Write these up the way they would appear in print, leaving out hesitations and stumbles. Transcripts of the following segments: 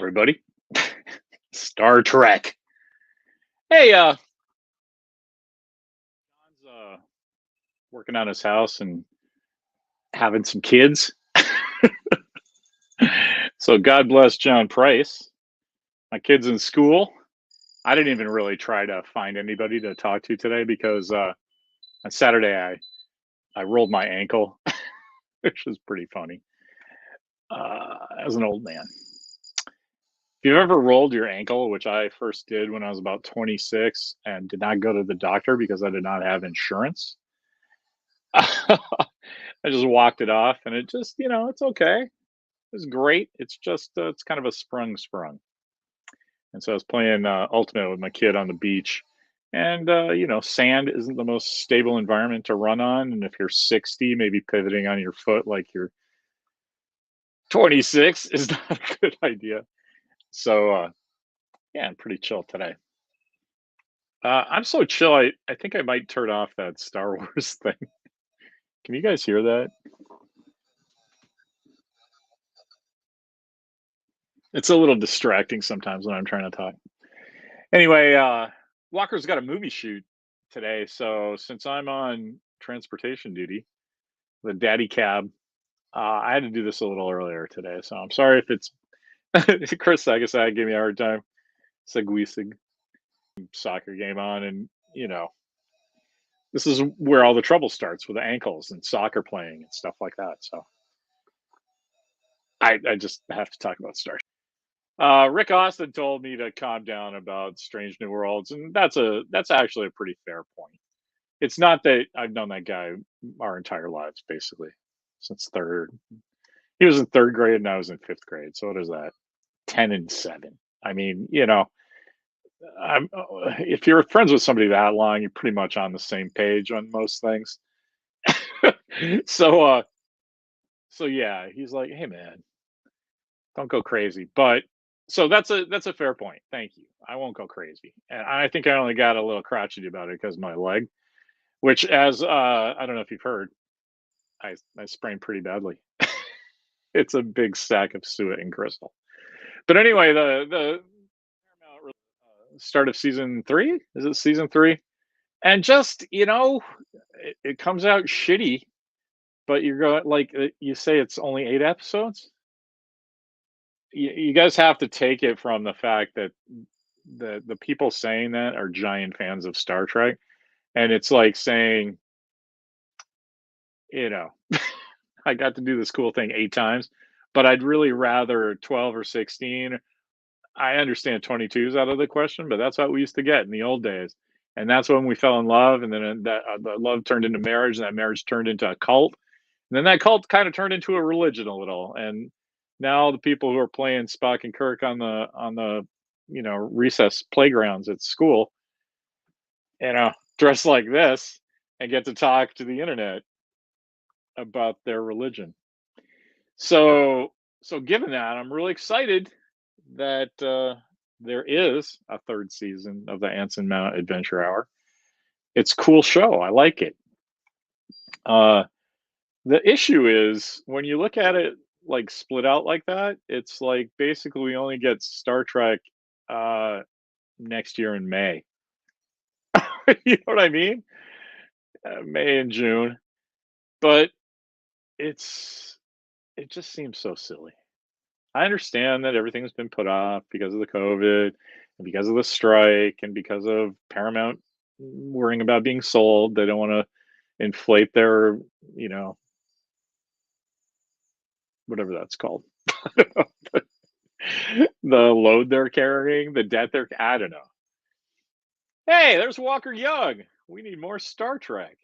everybody. Star Trek. Hey, John's working on his house and having some kids. So God bless John Price. My kid's in school. I didn't even really try to find anybody to talk to today because on Saturday I rolled my ankle, which was pretty funny. As an old man, if you've ever rolled your ankle, which I first did when I was about 26 and did not go to the doctor because I did not have insurance, I just walked it off and it just, it's okay. It's great. It's just, it's kind of a sprung. And so I was playing Ultimate with my kid on the beach. And, sand isn't the most stable environment to run on. And if you're 60, maybe pivoting on your foot like you're 26 is not a good idea. So, yeah, I'm pretty chill today. I'm so chill. I think I might turn off that Star Wars thing. Can you guys hear that? It's a little distracting sometimes when I'm trying to talk. Anyway, Walker's got a movie shoot today, so since I'm on transportation duty, the daddy cab, I had to do this a little earlier today. So I'm sorry if it's Chris Sagasag gave me a hard time. Seguisig soccer game on, and this is where all the trouble starts with the ankles and soccer playing and stuff like that. So I just have to talk about Star. Rick Austin told me to calm down about Strange New Worlds, and that's actually a pretty fair point. It's not that I've known that guy our entire lives, basically, since third. He was in third grade, and I was in fifth grade. So what is that? 10 and 7. I mean, if you're friends with somebody that long, you're pretty much on the same page on most things. so, so yeah, he's like, "Hey, man, don't go crazy." But so that's a fair point. Thank you. I won't go crazy, and I think I only got a little crotchety about it because my leg, which as I don't know if you've heard, I sprained pretty badly. It's a big stack of suet and crystal. But anyway, the start of season 3, is it season 3? And just it comes out shitty, but you're going like you say it's only 8 episodes. You guys have to take it from the fact that the people saying that are giant fans of Star Trek, and it's like saying, you know, I got to do this cool thing 8 times, but I'd really rather 12 or 16. I understand 22 is out of the question, but that's what we used to get in the old days. And that's when we fell in love, and then the love turned into marriage, and that marriage turned into a cult, and then that cult kind of turned into a religion a little. And now the people who are playing Spock and Kirk on the recess playgrounds at school, dress like this and get to talk to the internet about their religion. So given that, I'm really excited that there is a third season of the Anson Mount Adventure Hour. It's a cool show. I like it. The issue is when you look at it like split out like that, it's like basically we only get Star Trek next year in May. You know what I mean? May and June. But it just seems so silly. I understand that everything's been put off because of the COVID and because of the strike and because of Paramount worrying about being sold. They don't want to inflate their, whatever that's called, the load they're carrying, the debt I don't know. Hey, there's Walker Young. We need more Star Trek.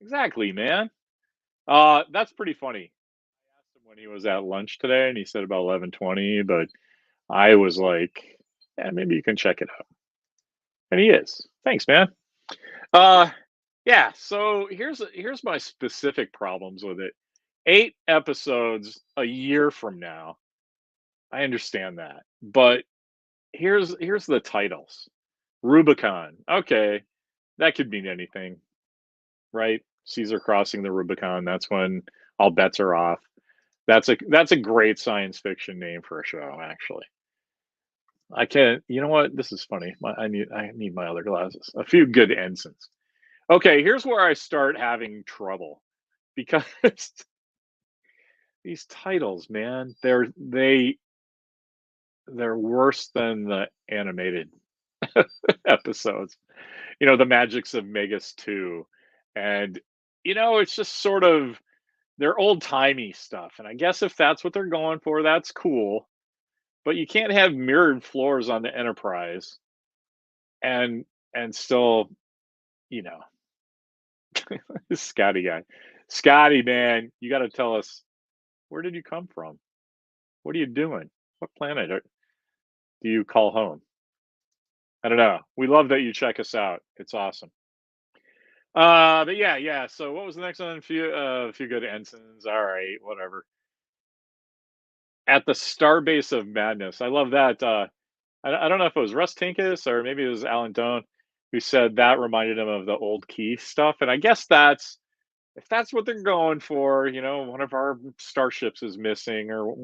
Exactly, man. That's pretty funny. I asked him when he was at lunch today, and he said about 11:20, but I was like, yeah, maybe you can check it out. And he is. Thanks, man. Uh yeah, so here's my specific problems with it. 8 episodes a year from now. I understand that. But here's the titles. Rubicon. Okay, that could mean anything, right? Caesar crossing the Rubicon. That's when all bets are off. That's a great science fiction name for a show, actually. I can't. You know what? This is funny. I need my other glasses. A few good ensigns. Okay, here's where I start having trouble because these titles, man, they're worse than the animated episodes. The Magics of Megas 2. And it's just sort of they're old-timey stuff. And I guess if that's what they're going for, that's cool. But you can't have mirrored floors on the Enterprise and still, you know, this Scotty guy. Scotty, man, you got to tell us, where did you come from? What are you doing? What planet do you call home? I don't know. We love that you check us out. It's awesome. But yeah, yeah. So what was the next one? A few good ensigns. All right, whatever. At the Starbase of Madness. I love that. I don't know if it was Russ Tinkus or maybe it was Alan Doan who said that reminded him of the old Key stuff. And I guess that's if that's what they're going for. One of our starships is missing, or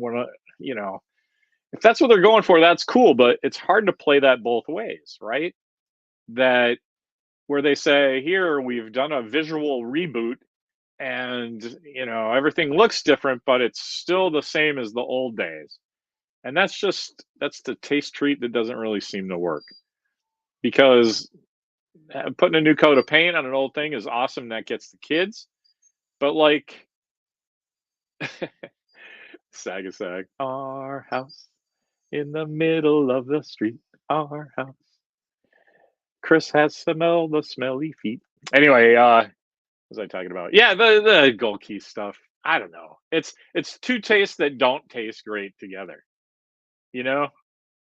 if that's what they're going for, that's cool. But it's hard to play that both ways, right? That where they say, here we've done a visual reboot and everything looks different, but it's still the same as the old days. And that's the taste treat that doesn't really seem to work, because putting a new coat of paint on an old thing is awesome. That gets the kids, but like sag, our house in the middle of the street, our house. Chris has smelled the smelly feet. Anyway, what was I talking about? Yeah, the Gold Key stuff. I don't know. It's two tastes that don't taste great together. You know,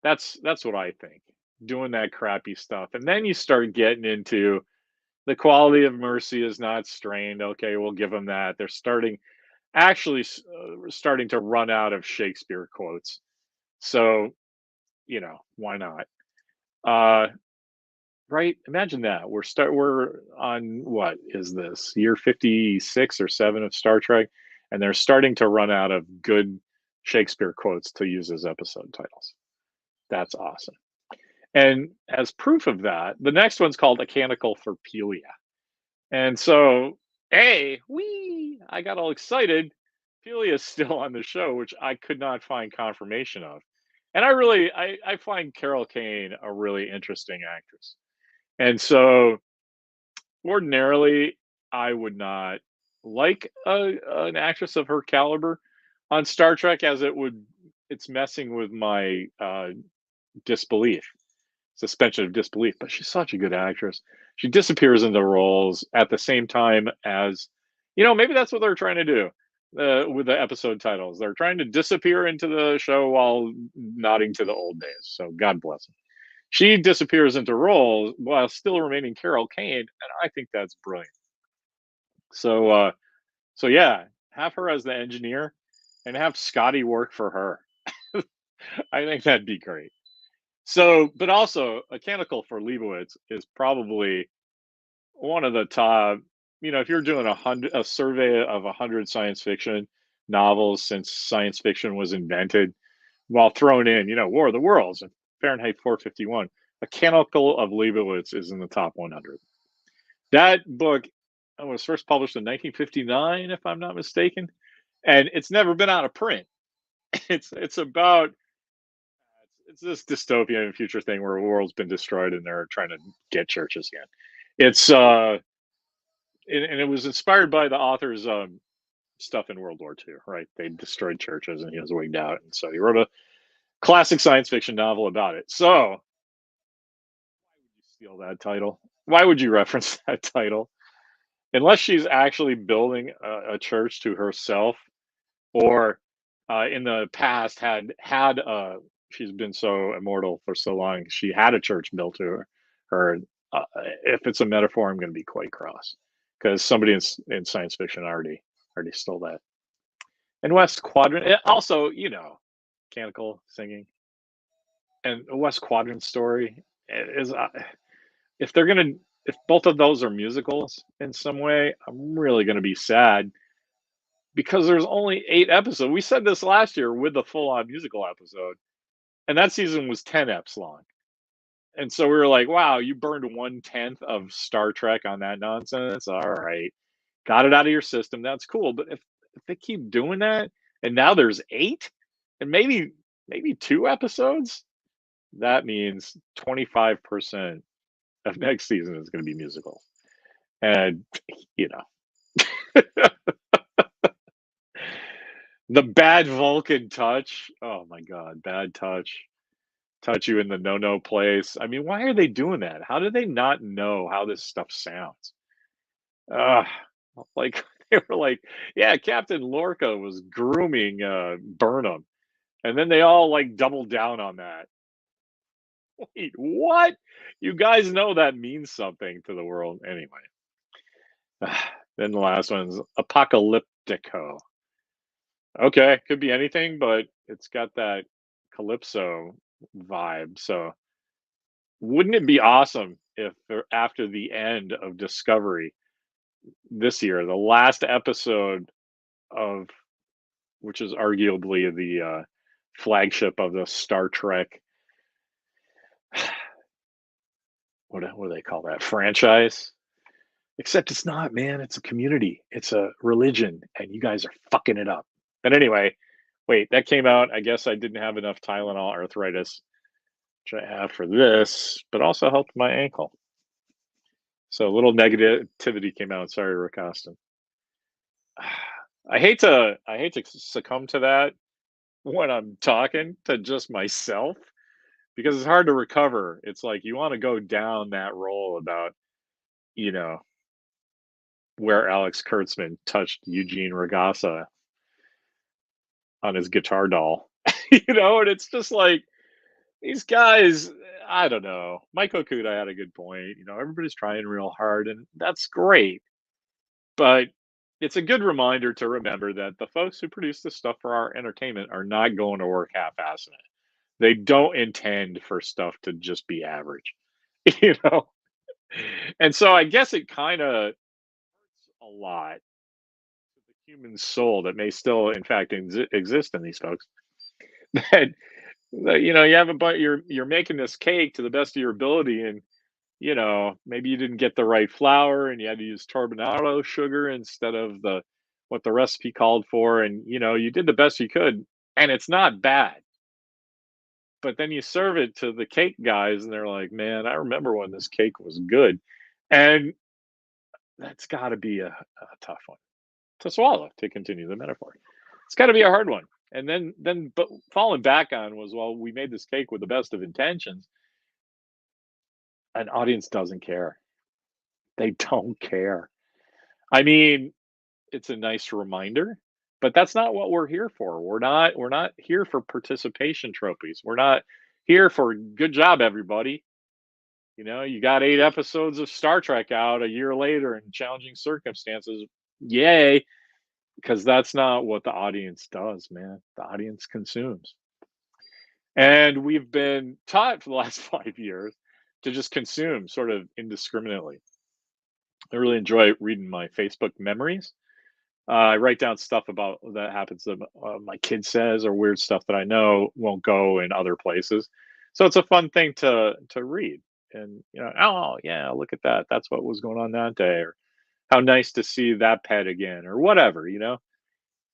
that's what I think. Doing that crappy stuff, and then you start getting into the quality of Mercy is not strained. Okay, we'll give them that. They're starting to run out of Shakespeare quotes. So why not? Uh, right? Imagine that we're on, what is this, year 56 or 7 of Star Trek, and they're starting to run out of good Shakespeare quotes to use as episode titles. That's awesome. And as proof of that, the next one's called A Canticle for Pelia. And so, I got all excited. Pelia's still on the show, which I could not find confirmation of. And I find Carol Kane a really interesting actress. And so ordinarily, I would not like an actress of her caliber on Star Trek, as it's messing with my disbelief, suspension of disbelief. But she's such a good actress. She disappears into roles at the same time as, maybe that's what they're trying to do with the episode titles. They're trying to disappear into the show while nodding to the old days. So God bless them. She disappears into roles while still remaining Carol Kane, and I think that's brilliant. So, yeah, have her as the engineer, and have Scotty work for her. I think that'd be great. So, but also, A Canticle for Leibowitz is probably one of the top. If you're doing a survey of 100 science fiction novels since science fiction was invented, while thrown in, War of the Worlds and Fahrenheit 451, A Canticle of Leibowitz is in the top 100. That book was first published in 1959, if I'm not mistaken, and it's never been out of print. It's about it's this dystopian future thing where the world's been destroyed and they're trying to get churches again. It's and it was inspired by the author's stuff in World War II, right? They destroyed churches and he was wigged out, and so he wrote a classic science fiction novel about it. So why would you steal that title? Why would you reference that title? Unless she's actually building a church to herself, or in the past she's been so immortal for so long, she had a church built to her. If it's a metaphor, I'm going to be quite cross, because somebody in science fiction already stole that. And West Quadrant, also, canticle singing, and a West Quadrant story is, if they're gonna if both of those are musicals in some way, I'm really gonna be sad, because there's only 8 episodes. We said this last year with the full on musical episode. and that season was 10 eps long. And so we were like, wow, you burned 1/10 of Star Trek on that nonsense. All right. Got it out of your system. That's cool. But if they keep doing that and now there's 8 and maybe 2 episodes, that means 25% of next season is going to be musical. And you know, the bad Vulcan touch. Oh my god, bad touch. Touch you in the no place. I mean, why are they doing that? How do they not know how this stuff sounds? Ugh, like they were like, yeah, Captain Lorca was grooming Burnham, and then they all like doubled down on that. Wait, what? You guys know that means something to the world anyway. Then the last one's Apocalyptico. Okay, could be anything, but it's got that calypso vibe. So, wouldn't it be awesome if after the end of Discovery this year, the last episode of which is arguably the flagship of the Star Trek, what do they call that franchise? Except it's not, man. It's a community. It's a religion, and you guys are fucking it up. But anyway, wait, that came out. I guess I didn't have enough Tylenol arthritis, which I have for this, but also helped my ankle. So a little negativity came out. Sorry, Rick Austin. I hate to succumb to that when I'm talking to just myself because it's hard to recover. It's like you want to go down that role about, you know, where Alex Kurtzman touched Eugene Ragasa on his guitar doll. And it's just like these guys, I don't know. Mike Okuda had a good point. Everybody's trying real hard, and that's great. But it's a good reminder to remember that the folks who produce this stuff for our entertainment are not going to work half-assing it. They don't intend for stuff to just be average, you know? And so I guess it kind of hurts a lot to the human soul that may still, in fact, exist in these folks. That, you have a but you're making this cake to the best of your ability, and maybe you didn't get the right flour, and you had to use turbinado sugar instead of the what the recipe called for, and you did the best you could, and it's not bad. But then you serve it to the cake guys, and they're like, "Man, I remember when this cake was good," and that's got to be a tough one to swallow. To continue the metaphor, it's got to be a hard one. And but falling back on was, well, we made this cake with the best of intentions. An audience doesn't care. They don't care. I mean, it's a nice reminder, but that's not what we're here for. We're not here for participation trophies. We're not here for good job, everybody. You got 8 episodes of Star Trek out a year later in challenging circumstances. Yay, because that's not what the audience does, man. The audience consumes. And we've been taught for the last 5 years to just consume sort of indiscriminately. I really enjoy reading my Facebook memories. I write down stuff about that happens that my kid says, or weird stuff that I know won't go in other places. So it's a fun thing to read. And oh yeah, look at that. That's what was going on that day, or how nice to see that pet again, or whatever.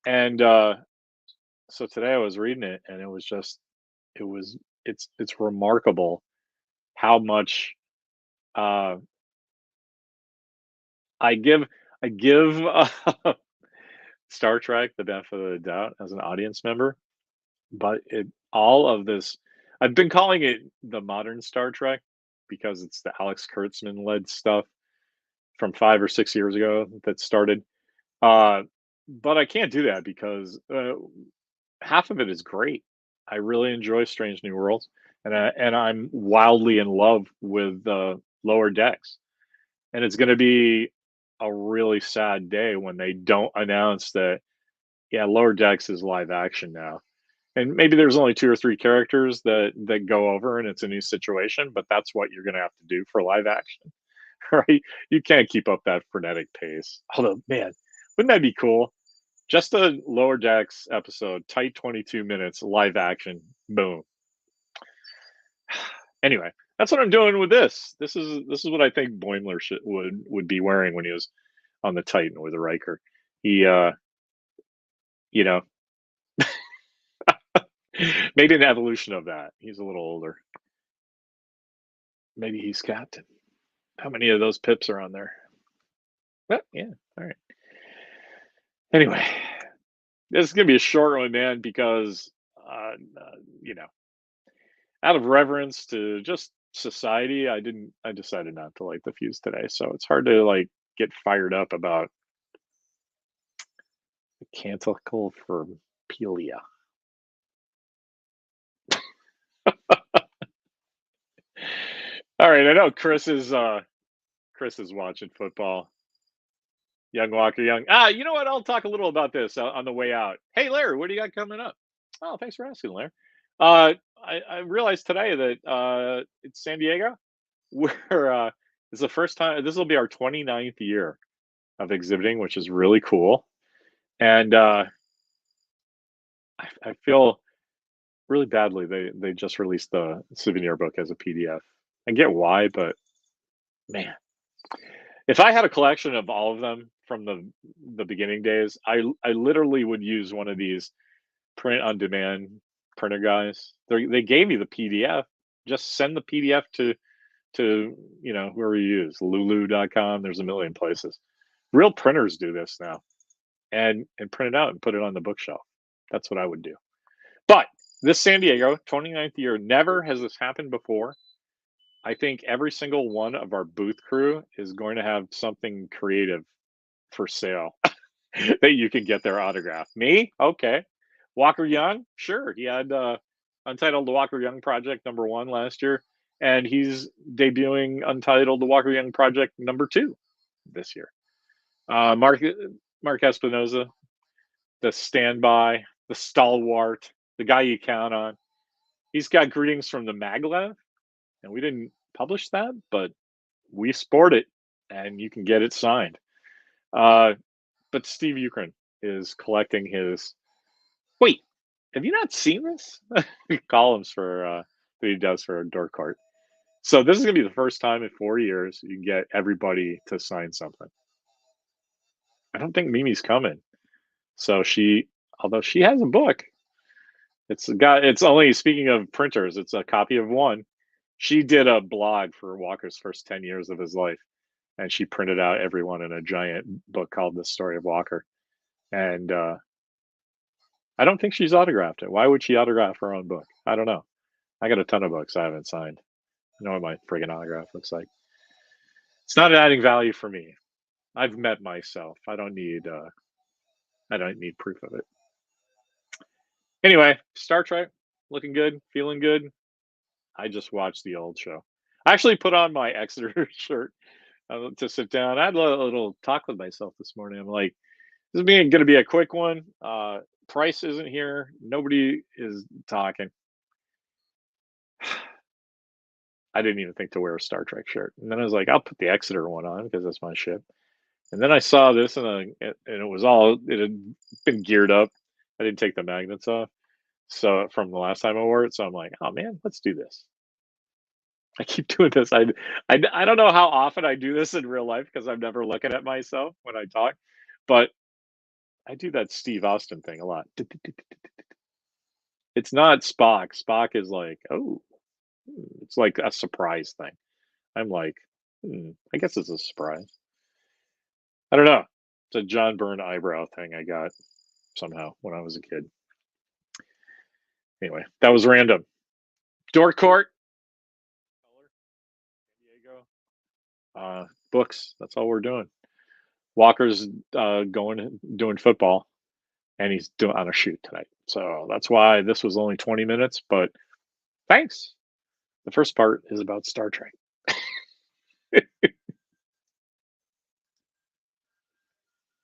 And so today I was reading it, and it was it's remarkable how much uh, I give I give Star Trek the benefit of the doubt as an audience member, but it all of this I've been calling it the modern Star Trek because it's the Alex Kurtzman led stuff from 5 or 6 years ago that started. Uh, but I can't do that because half of it is great. I really enjoy Strange New Worlds, and I'm wildly in love with Lower Decks. And it's going to be a really sad day when they don't announce that, yeah, Lower Decks is live action now. And maybe there's only 2 or 3 characters that go over, and it's a new situation, but that's what you're going to have to do for live action, right? You can't keep up that frenetic pace. Although, man, wouldn't that be cool? Just a Lower Decks episode, tight 22 minutes, live action, boom. Anyway, that's what I'm doing with this. This is what I think Boimler would be wearing when he was on the Titan with the Riker. He, you know, maybe an evolution of that. He's a little older. Maybe he's captain. How many of those pips are on there? But yeah, all right. Anyway, this is gonna be a short one, man, because you know, out of reverence to just society, I decided not to light the fuse today. So it's hard to like get fired up about the canticle for Pelia. All right, I know Chris is watching football. Young Walker Young. You know what? I'll talk a little about this on the way out. Hey, Larry, what do you got coming up? Oh, thanks for asking, Larry. I realized today that it's San Diego. Where this is the first time. This will be our 29th year of exhibiting, which is really cool. And I feel really badly. They just released the souvenir book as a PDF. I get why, but man, if I had a collection of all of them from the beginning days, I literally would use one of these print on demand printer guys. They gave me the PDF. Just send the PDF to whoever you use, lulu.com. There's a million places. Real printers do this now, and print it out and put it on the bookshelf. That's what I would do. But this San Diego 29th year, never has this happened before. I think every single one of our booth crew is going to have something creative for sale that you can get their autograph. Me? Okay. Walker Young? Sure. He had Untitled The Walker Young Project #1 last year, and he's debuting Untitled The Walker Young Project #2 this year. Mark Espinoza, the standby, the stalwart, the guy you count on. He's got Greetings from the Maglev, and we didn't publish that, but we sport it, and you can get it signed. But Steve Ukrin is collecting his. Wait, have you not seen this? Columns for that he does for Dork. So this is gonna be the first time in 4 years you can get everybody to sign something. I don't think Mimi's coming. So although she has a book, it's only, speaking of printers, it's a copy of one. She did a blog for Walker's first 10 years of his life, and she printed out everyone in a giant book called The Story of Walker. And I don't think she's autographed it. Why would she autograph her own book? I don't know. I got a ton of books I haven't signed. I know what my friggin' autograph looks like. It's not adding value for me. I've met myself. I don't need proof of it. Anyway, Star Trek, looking good, feeling good. I just watched the old show. I actually put on my Exeter shirt to sit down. I had a little talk with myself this morning. I'm like, this is going to be a quick one. Price isn't here. Nobody is talking. I didn't even think to wear a Star Trek shirt. And then I was like, I'll put the Exeter one on because that's my ship. And then I saw this, and it had been geared up. I didn't take the magnets off. So from the last time I wore it, so I'm like, oh man, let's do this. I keep doing this. I don't know how often I do this in real life because I'm never looking at myself when I talk, but I do that Steve Austin thing a lot. It's not Spock. Spock is like, oh, it's like a surprise thing. I'm like, I guess it's a surprise. I don't know. It's a John Byrne eyebrow thing I got somehow when I was a kid. Anyway, that was random. Dork Court, Diego. Books. That's all we're doing. Walker's doing football, and he's doing on a shoot tonight. So that's why this was only 20 minutes. But thanks. The first part is about Star Trek.